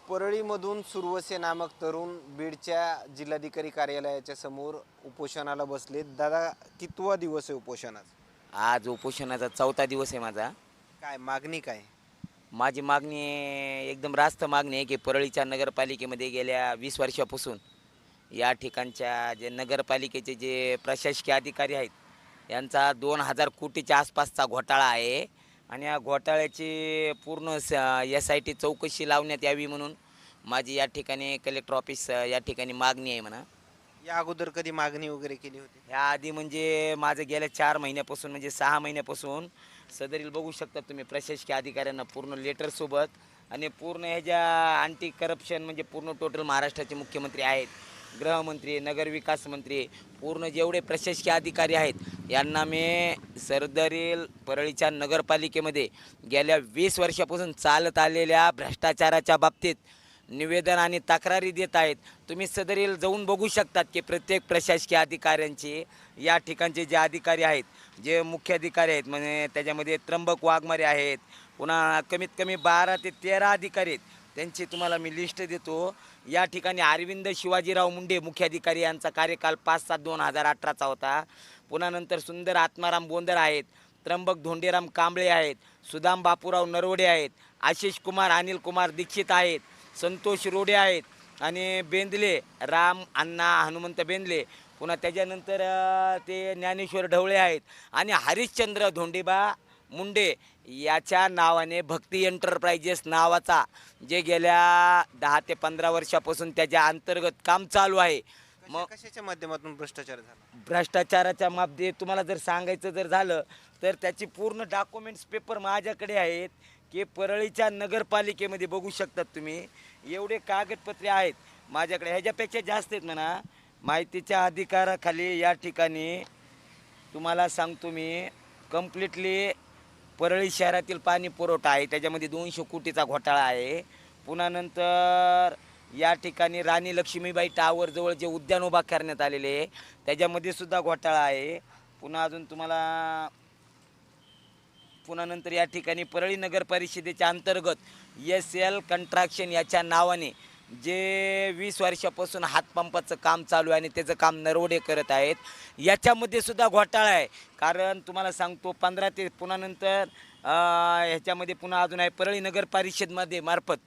परळीमधून सुरवसे नामक तरुण बीडच्या जिल्हाधिकारी कार्यालयाच्या समोर उपोषणाला बसलेत. दादा, कितवा दिवस आहे उपोषणाचा? आज उपोषणाचा चौथा दिवस आहे माझा. काय मागणी काय? माझी मागणी एकदम रास्त मागणी आहे की परळीच्या नगरपालिकेमध्ये गेल्या 20 वर्षापासून या ठिकाणच्या जे नगरपालिकेचे जे प्रशासकीय अधिकारी आहेत यांचा 2000 कोटीच्या आसपासचा घोटाळा आहे आणि या घोटाळ्याची पूर्ण SIT चौकशी लावण्यात यावी म्हणून माझी या ठिकाणी कलेक्टर ऑफिस या ठिकाणी मागणी आहे म्हणा. या अगोदर कधी मागणी वगैरे केली होती? ह्या आधी म्हणजे माझं गेल्या 4 महिन्यापासून म्हणजे 6 महिन्यापासून सदरील बघू शकता तुम्ही प्रशासकीय अधिकाऱ्यांना पूर्ण लेटरसोबत आणि पूर्ण ह्याच्या अँटी करप्शन म्हणजे पूर्ण टोटल महाराष्ट्राचे मुख्यमंत्री आहेत, गृहमंत्री, नगरविकास मंत्री, पूर्ण जेवढे प्रशासकीय अधिकारी आहेत यांना मी सदरील परळीच्या नगरपालिकेमध्ये गेल्या 20 वर्षापासून चालत आलेल्या भ्रष्टाचाराच्या बाबतीत निवेदन आणि तक्रारी देत आहेत. तुम्ही सदरील जाऊन बघू शकतात की प्रत्येक प्रशासकीय अधिकाऱ्यांचे या ठिकाणचे जे अधिकारी आहेत, जे मुख्य अधिकारी आहेत म्हणजे त्याच्यामध्ये त्र्यंबक वाघमारे आहेत, पुन्हा कमीत कमी 12 ते 13 अधिकारी आहेत. त्यांची तुम्हाला मी लिस्ट देतो. या ठिकाणी अरविंद शिवाजीराव मुंडे मुख्याधिकारी यांचा कार्यकाल 5/7/2018चा होता. पुन्हा नंतर सुंदर आत्माराम बोंदर आहेत, त्र्यंबक धोंडेराम कांबळे आहेत, सुदाम बापूराव नरवडे आहेत, आशिष कुमार अनिल कुमार दीक्षित आहेत, संतोष रोडे आहेत आणि बेंदले राम अण्णा हनुमंत बेंदले, पुन्हा त्याच्यानंतर ते ज्ञानेश्वर ढवळे आहेत आणि हरिश्चंद्र धोंडेबा मुंडे याच्या नावाने भक्ती एंटरप्राइजेस नावाचा जे गेल्या 10 ते 15 वर्षापासून त्याच्या अंतर्गत काम चालू आहे. मग कशाच्या माध्यमातून भ्रष्टाचार झाला? भ्रष्टाचाराच्या बाबतीत तुम्हाला जर सांगायचं जर झालं तर त्याची पूर्ण डॉक्युमेंट्स पेपर माझ्याकडे आहेत की परळीच्या नगरपालिकेमध्ये बघू शकतात तुम्ही. एवढे कागदपत्रे आहेत माझ्याकडे, ह्याच्यापेक्षा जास्त आहेत म्हणा. माहितीच्या अधिकाराखाली या ठिकाणी तुम्हाला सांगतो मी कम्प्लिटली परळी शहरातील पाणी पुरवठा आहे, त्याच्यामध्ये 200 कोटीचा घोटाळा आहे. पुन्हा नंतर या ठिकाणी राणी लक्ष्मीबाई टावरजवळ जे उद्यान उभा करण्यात आलेले आहे त्याच्यामध्ये सुद्धा घोटाळा आहे. पुन्हा अजून तुम्हाला पुन्हा नंतर या ठिकाणी परळी नगर परिषदेच्या अंतर्गत SL कंट्रॅक्शन याच्या नावाने जे 20 वर्षापासून हातपंपाचं काम चालू आहे आणि त्याचं काम नरवडे करत आहेत, याच्यामध्ये सुद्धा घोटाळा आहे. कारण तुम्हाला सांगतो 15 ते पुन्हा नंतर ह्याच्यामध्ये पुन्हा अजून आहे परळी नगर परिषदमध्ये मार्फत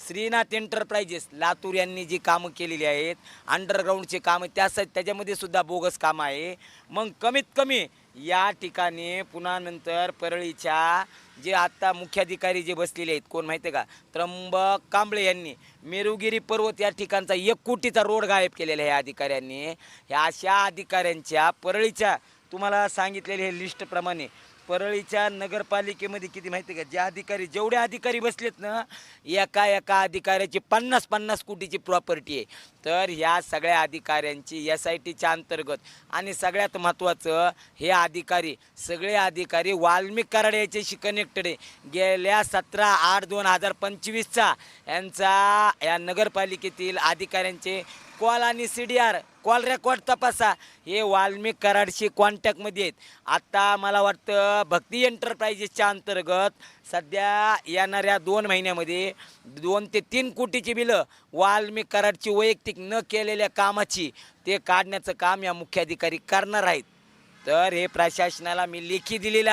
श्रीनाथ एंटरप्राइजेस लातूर यांनी जी कामं केलेली आहेत अंडरग्राऊंडचे कामं त्याच्यामध्ये सुद्धा बोगस कामं आहे. मग कमीत कमी या ठिकाणी पुन्हा नंतर परळीच्या जे आत्ता मुख्याधिकारी जे बसलेले आहेत कोण माहिती आहे का, त्र्यंबक कांबळे यांनी मेरुगिरी पर्वत या ठिकाणचा 1 कोटीचा रोड गायब केलेला आहे अधिकाऱ्यांनी. ह्या अशा अधिकाऱ्यांच्या परळीच्या तुम्हाला सांगितलेले हे लिस्टप्रमाणे परळीच्या नगरपालिकेमध्ये किती माहिती आहे का, जे अधिकारी जेवढे अधिकारी बसलेत ना एका अधिकाऱ्याची 50-50 कोटीची प्रॉपर्टी आहे. तर ह्या सगळ्या अधिकाऱ्यांची SITच्या अंतर्गत आणि सगळ्यात महत्त्वाचं हे अधिकारी सगळे अधिकारी वाल्मिक कराड याच्याशी कनेक्टेड आहे. गेल्या 17/8/2025चा यांचा या नगरपालिकेतील अधिकाऱ्यांचे कॉल आणि CDR कॉल रेकॉर्ड तपासा, हे वाल्मिक कराडशी कॉन्टॅक्टमध्ये आहेत. आत्ता मला वाटतं भक्ती एंटरप्राइजेसच्या अंतर्गत सध्या येणाऱ्या 2 महिन्यामध्ये 2 ते 3 कोटीची बिलं वाल्मिक कराडची वैयक्तिक न केलेल्या कामाची ते काढण्याचं काम या मुख्याधिकारी करणार आहेत. तर हे प्रशासनाला मी लेखी दिलेलं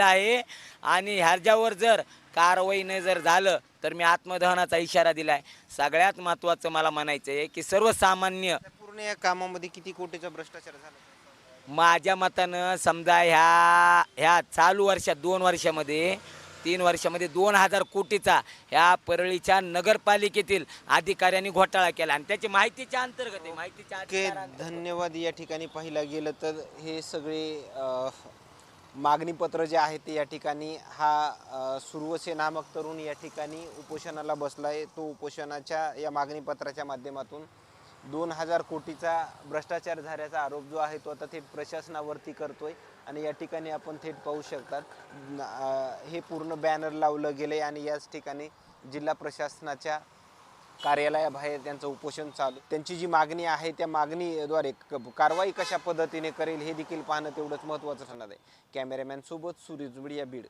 आहे आणि ह्याच्यावर जर कारवाई न जर झालं तर मी आत्मदहनाचा इशारा दिला आहे. सगळ्यात महत्त्वाचं मला म्हणायचं आहे की सर्वसामान्य पूर्ण या कामामध्ये किती कोटीचा भ्रष्टाचार झाला? माझ्या मतानं समजा ह्या चालू वर्षात 2 वर्षामध्ये 3 वर्षामध्ये 2000 कोटीचा ह्या परळीच्या नगरपालिकेतील अधिकाऱ्यांनी घोटाळा केला आणि त्याची माहितीच्या अंतर्गत आहे. माहितीच्या धन्यवाद. या ठिकाणी पाहिला गेलं तर हे सगळे मागणीपत्र जे आहे ते या ठिकाणी हा सुरवसे नामक तरुण या ठिकाणी उपोषणाला बसला आहे. तो उपोषणाच्या या मागणीपत्राच्या माध्यमातून 2000 कोटीचा भ्रष्टाचार झाल्याचा आरोप जो आहे तो आता थेट प्रशासनावरती करतोय आणि या ठिकाणी आपण थेट पाहू शकतात हे पूर्ण बॅनर लावलं गेले आणि याच ठिकाणी जिल्हा प्रशासनाच्या कार्यालयाबाहेर त्यांचं उपोषण चालू. त्यांची जी मागणी आहे त्या मागणीद्वारे कारवाई कशा पद्धतीने करेल हे देखील पाहणं तेवढंच महत्त्वाचं ठरणार आहे. कॅमेरामॅन सोबत सूर्य जुबडिया, बीड.